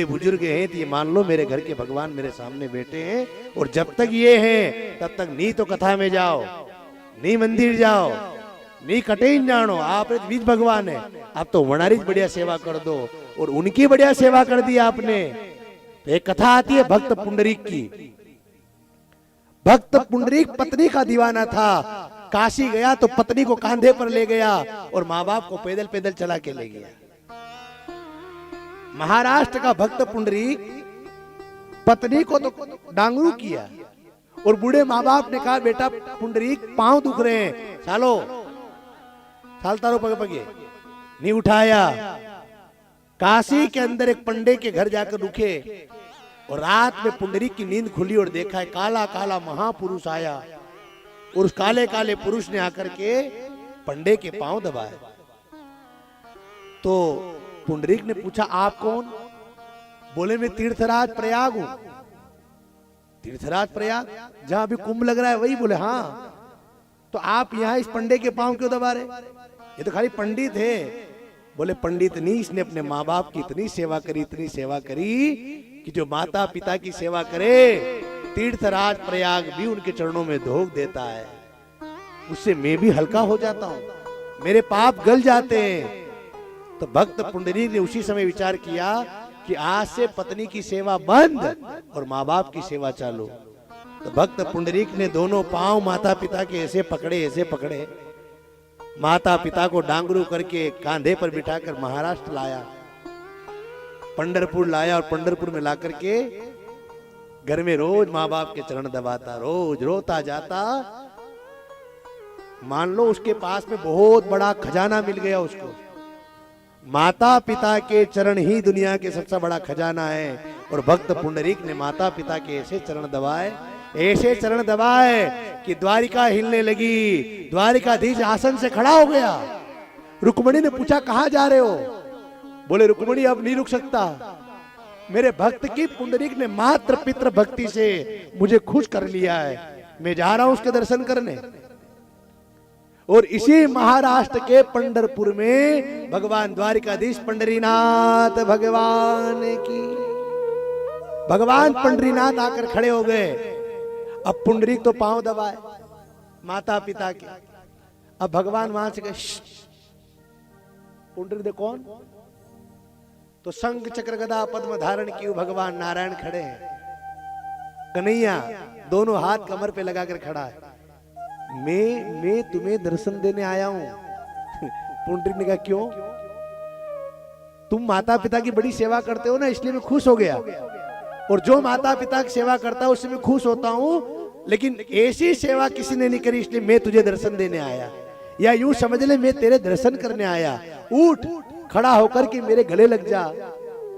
बुजुर्ग हैं तो ये मान लो मेरे घर के भगवान मेरे सामने बैठे हैं, और जब तक ये हैं तब तक नी तो कथा में जाओ, नी मंदिर जाओ, नी कटे जानो, आप बीज भगवान है। आप तो वनारी बढ़िया सेवा कर दो, और उनकी बढ़िया सेवा कर दी आपने। तो एक कथा आती है भक्त पुंडरीक की। भक्त पुंडरीक पत्नी का दीवाना था, काशी गया तो पत्नी को कांधे पर ले गया और माँ बाप को पैदल पैदल चला के ले गया। महाराष्ट्र का भक्त पुंडरीक पत्नी को तो डांगरू किया, और बूढ़े माँ बाप ने कहा बेटा पुंडरीक पांव दुख रहे हैं, चालो चालता रहो पगे पगे, नहीं उठाया। काशी के अंदर एक पंडे के घर जाकर रुके, और रात में पुंडरीक की नींद खुली और देखा है काला काला महापुरुष आया, और उस काले काले पुरुष ने आकर के पंडे के पांव दबाए। तो पुंडरीक ने पूछा आप कौन? बोले मैं तीर्थराज प्रयाग हूं। तीर्थराज प्रयाग जहां अभी कुंभ लग रहा है वही? बोले हाँ। तो आप यहाँ इस पंडे के पांव क्यों दबा रहे? ये तो खाली पंडित है। बोले पंडित नहीं, इसने अपने माँ बाप की इतनी सेवा करी, इतनी सेवा करी कि जो माता पिता की सेवा करे तीर्थराज प्रयाग भी उनके चरणों में धोख देता है, उससे मैं भी हल्का हो जाता हूं, मेरे पाप गल जाते हैं। तो भक्त पुंडरीक ने उसी समय विचार किया कि आज से पत्नी की सेवा बंद और माँ बाप की सेवा चालू। तो भक्त पुंडरीक ने दोनों पांव माता पिता के ऐसे पकड़े, माता पिता को डांगरू करके कांधे पर बिठाकर महाराष्ट्र लाया, पंढरपुर लाया, और पंढरपुर में ला करके घर में रोज माँ बाप के चरण दबाता, रोज रोता जाता। मान लो उसके पास में बहुत बड़ा खजाना मिल गया उसको। माता पिता के चरण ही दुनिया के सबसे बड़ा खजाना है, और भक्त पुंडरीक ने माता पिता के ऐसे चरण दबाए कि द्वारिका हिलने लगी। द्वारिकाधीश आसन से खड़ा हो गया। रुक्मणी ने पूछा कहां जा रहे हो? बोले रुक्मणी अब नहीं रुक सकता, मेरे भक्त की पुंडरीक ने मात्र पितृ भक्ति से मुझे खुश कर लिया है, मैं जा रहा हूं उसके दर्शन करने। और इसी महाराष्ट्र के पंढरपुर में भगवान द्वारिकाधीश पंढरीनाथ भगवान की, भगवान पंढरीनाथ आकर खड़े हो गए। अब पुंडरीक तो पांव दबाए माता पिता के। अब भगवान वहां से कहे पुंडरीक दे कौन? तो शंख चक्र गदा पद्म धारण किए भगवान नारायण खड़े हैं। कन्हैया दोनों हाथ कमर पे लगाकर खड़ा है। मैं तुम्हें दर्शन देने आया हूं। पुंडरीक ने कहा क्यों? तुम माता पिता की बड़ी सेवा करते हो ना, इसलिए मैं खुश हो गया, और जो माता पिता की सेवा करता है उससे मैं खुश होता हूं, लेकिन ऐसी सेवा किसी ने नहीं करी, इसलिए मैं तुझे दर्शन देने आया। या यूं समझ ले मैं तेरे दर्शन करने आया। उठ खड़ा होकर के मेरे गले लग जा,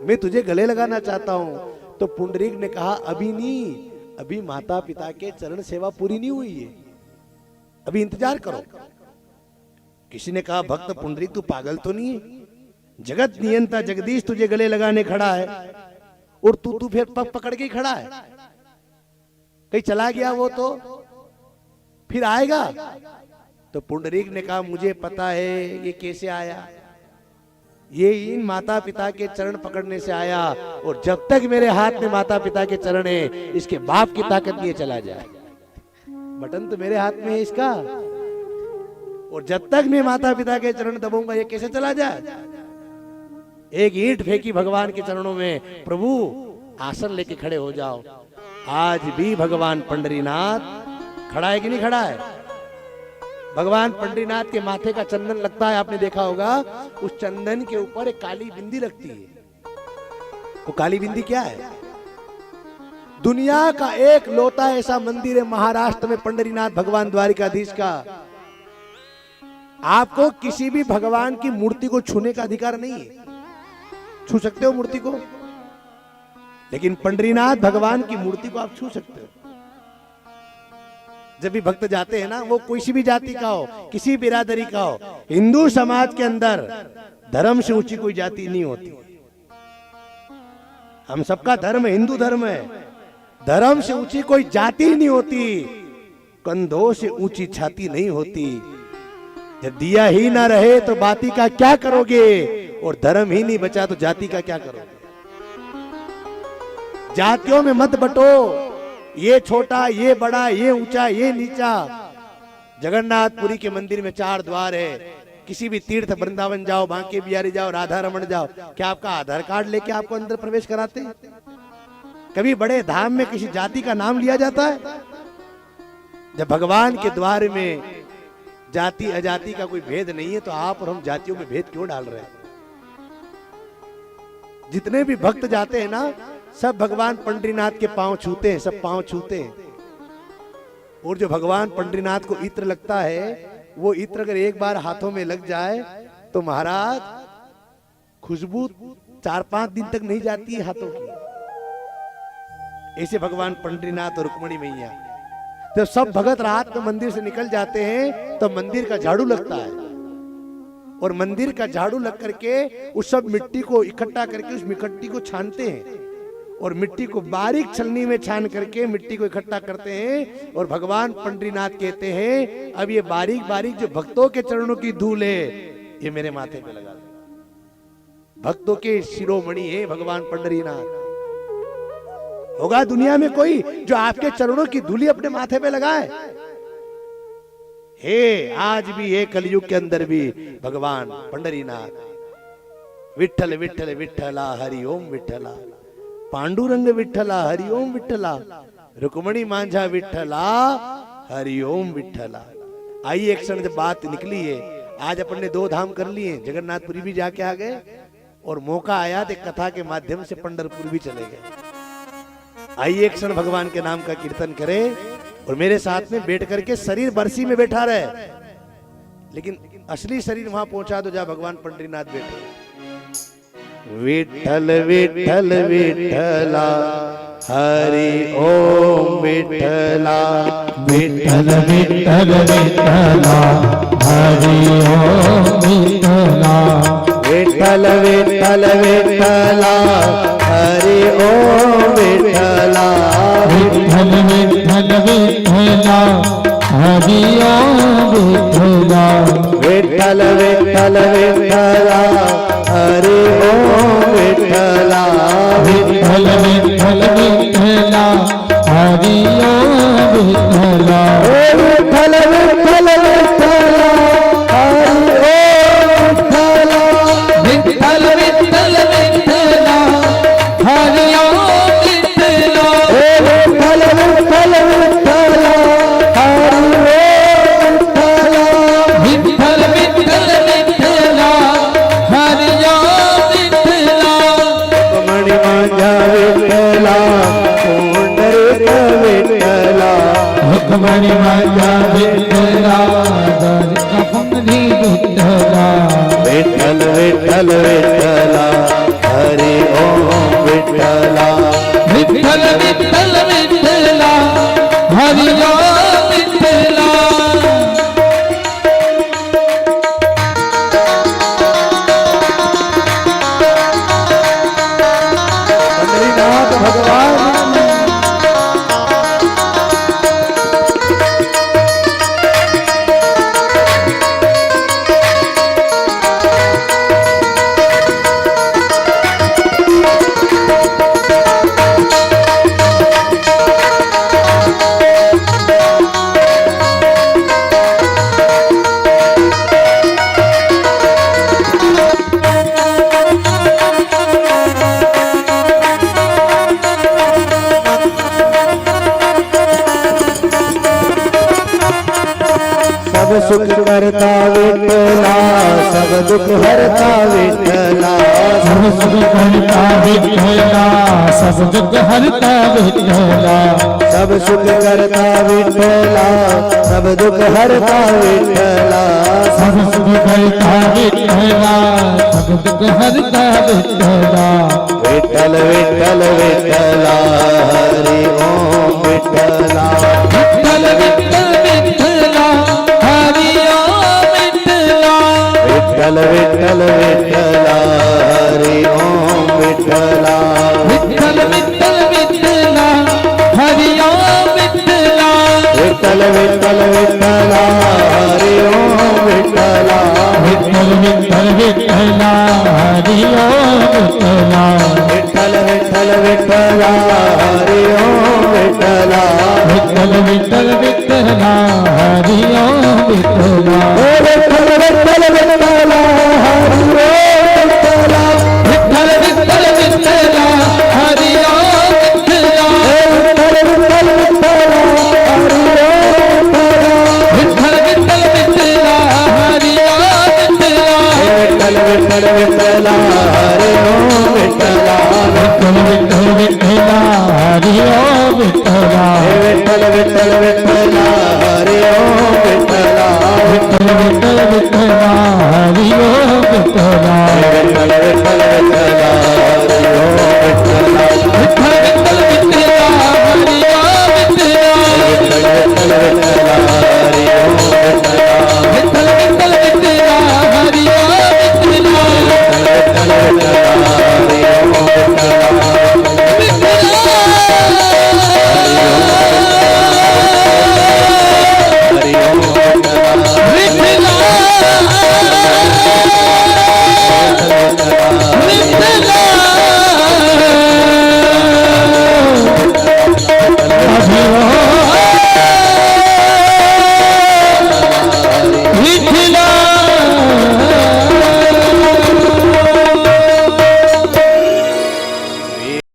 मैं तुझे गले लगाना चाहता हूं। तो पुंडरीक ने कहा अभी नहीं, अभी माता पिता के चरण सेवा पूरी नहीं हुई है, अभी इंतजार करो। किसी ने कहा भक्त पुंडरीक तू पागल तो नहीं है? जगत नियंता जगदीश तुझे गले लगाने खड़ा है, और तू फिर पग पकड़ के खड़ा है। कहीं चला गया वो तो फिर आएगा। तो पुंडरीक ने कहा मुझे पता है ये कैसे आया, ये इन माता पिता के चरण पकड़ने से आया, और जब तक मेरे हाथ में माता पिता के चरण है इसके बाप की ताकत नहीं चला जाए। बटन तो मेरे हाथ में है इसका, और जब तक मैं माता पिता के चरण दबाऊंगा ये कैसे चला जाए। एक ईंट फेंकी भगवान के चरणों में, प्रभु आसन लेके खड़े हो जाओ। आज भी भगवान पंढरीनाथ खड़ा है कि नहीं खड़ा है? भगवान पंढरीनाथ के माथे का चंदन लगता है, आपने देखा होगा, उस चंदन के ऊपर एक काली बिंदी लगती है। वो काली बिंदी क्या है? दुनिया का एक लौता ऐसा मंदिर है महाराष्ट्र में पंढरीनाथ भगवान द्वारिकाधीश का। आपको किसी भी भगवान की मूर्ति को छूने का अधिकार नहीं है। छू सकते हो मूर्ति को, लेकिन पंढरीनाथ भगवान की मूर्ति को आप छू सकते हो। जब भी भक्त जाते हैं ना, वो किसी भी जाति का हो, किसी बिरादरी का हो, हिंदू समाज के अंदर धर्म से ऊंची कोई जाति नहीं होती। हम सबका धर्म हिंदू धर्म है। धर्म से ऊंची कोई जाति नहीं होती, कंधों से ऊंची छाती नहीं होती। जब दिया ही ना रहे तो बाती का क्या करोगे, और धर्म ही नहीं बचा तो जाति का क्या करोगे। जातियों में मत बटो, ये छोटा, ये बड़ा, ये ऊंचा, ये नीचा। जगन्नाथपुरी के मंदिर में 4 द्वार है। किसी भी तीर्थ, वृंदावन जाओ, बांके बिहारी जाओ, राधा रमण जाओ, क्या आपका आधार कार्ड लेके आपको अंदर प्रवेश कराते हैं? कभी बड़े धाम में किसी जाति का नाम लिया जाता है? जब भगवान के द्वार में जाति अजाति का कोई भेद नहीं है, तो आप और हम जातियों में भेद क्यों डाल रहे हैं? जितने भी भक्त जाते हैं ना, सब भगवान पंडरीनाथ के पांव छूते हैं, सब पांव छूते हैं। और जो भगवान पंडरीनाथ को इत्र लगता है, वो इत्र अगर एक बार हाथों में लग जाए तो महाराज खुशबू 4-5 दिन तक नहीं जाती है हाथों की। ऐसे भगवान पंडरीनाथ और रुक्मणी मैया। जब सब भगत रात में मंदिर से निकल जाते हैं तो मंदिर का झाड़ू लगता है, और मंदिर का झाड़ू लग करके उस सब मिट्टी को इकट्ठा करके उस मिट्टी को छानते हैं, और मिट्टी को बारीक छलनी में छान करके मिट्टी को इकट्ठा करते हैं। और भगवान पंडरीनाथ कहते हैं, अब ये बारीक बारीक जो भक्तों के चरणों की धूल है, ये मेरे माथे पे लगा दे। भक्तों के शिरोमणि है भगवान पंडरीनाथ। होगा दुनिया में कोई जो आपके चरणों की धूली अपने माथे पे लगाए? हे, आज भी है कलयुग के अंदर भी भगवान पंडरीनाथ। विठ्ठल विठ्ठल विठ्ठला हरि ओम विठ्ठला, पांडुरंग विठ्ठला हरि ओम विठ्ठला, रुक्मणी मांझा विठ्ठला हरि ओम विठ्ठला। आइए, एक क्षण जब बात निकली है, आज अपन ने 2 धाम कर लिए, जगन्नाथपुरी भी जाके आ गए, और मौका आया तो कथा के माध्यम से पंढरपुर भी चले गए। आइए, एक क्षण भगवान के नाम का कीर्तन करें, और मेरे साथ में बैठ करके शरीर बरसी में बैठा रहे, लेकिन असली शरीर वहां पहुंचा दो जहां भगवान पंडरीनाथ बैठे। विठ्ठल विठ्ठल विठ्ठला हरि ओम विठ्ठला, विठ्ठल विठ्ठल विठ्ठला हरि ओम विठ्ठला, विठ्ठल विठ्ठल विठ्ठला हरि ओम विठ्ठला, विठ्ठल विठ्ठल विठ्ठला हरि ओम विठ्ठला, विठ्ठल विठ्ठल विठ्ठला हरि ओम विठ्ठला, विठ्ठल विठ्ठल विठ्ठला हरि ओम विठ्ठला, विठ्ठल विठ्ठल विठ्ठला हरि ओम विठ्ठला, विठ्ठल विठ्ठल विठ्ठला हरि ओम विठ्ठला, विठ्ठल विठ्ठल विठ्ठला हरि ओम विठ्ठला, विठ्ठल विठ्ठल विठ्ठला हरि ओम विठ्ठला, रुक्मणी मांझा विठ्ठला पुंडरीक विठ्ठला, रुक्मणी मांझा विठ्ठला द्वारका पुंडरी विठ्ठला, विठ्ठल विठ्ठल विठ्ठला हरि ओम विठ्ठला, विठ्ठल विठ्ठल विठ्ठला हरि ओम विठ्ठला, पंडरीनाथ भगवान। सब सुख करता विठ्ठला, सब दुख हरता विठ्ठला, सब सुख करता विठ्ठला, सब दुख हरता विठ्ठला, सब सुख करता विठ्ठला, सब दुख हरता विठ्ठला, सब सुख करता विठ्ठला, सब दुख हरता विठ्ठला, विठ्ठल विठ्ठल विठ्ठला हरि ओम विठ्ठला, विठ्ठल विठ्ठल विठ्ठला हरि ओम विठ्ठला, विठ्ठल विठ्ठल विठ्ठला हरि ओम विठ्ठला, विठ्ठल विठ्ठल विठ्ठला हरि ओम विठ्ठला, विठ्ठल विठ्ठल विठ्ठला हरि ओम विठ्ठला, विठ्ठल विठ्ठल विठ्ठला हरि ओम विठ्ठला, विठ्ठल विठ्ठल विठ्ठला विठ्ठल